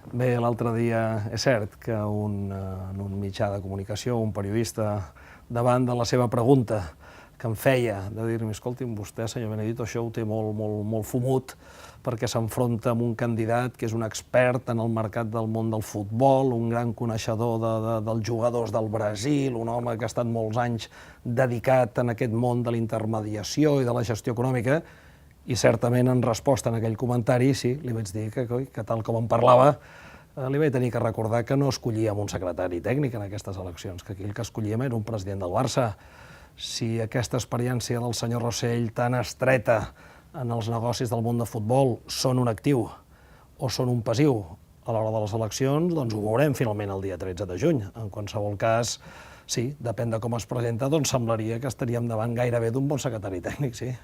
Bé, l'altre dia és cert que en un mitjà de comunicació, un periodista, davant de la seva pregunta que em feia, de dir-me, escolti'm, vostè, senyor Benedito, això ho té molt fumut, perquè s'enfronta amb un candidat que és un expert en el mercat del món del futbol, un gran coneixedor dels jugadors del Brasil, un home que ha estat molts anys dedicat en aquest món de la intermediació i de la gestió econòmica, i certament en resposta a aquell comentari, sí, li vaig dir que tal com em parlava, li vaig tenir que recordar que no escollíem un secretari tècnic en aquestes eleccions, que aquí el que escollíem era un president del Barça. Si aquesta experiència del senyor Rossell, tan estreta en els negocis del món de futbol, són un actiu o són un passiu a l'hora de les eleccions, doncs ho veurem finalment el dia 13 de juny. En qualsevol cas, sí, depèn de com es presenta, doncs semblaria que estaríem davant gairebé d'un bon secretari tècnic, sí.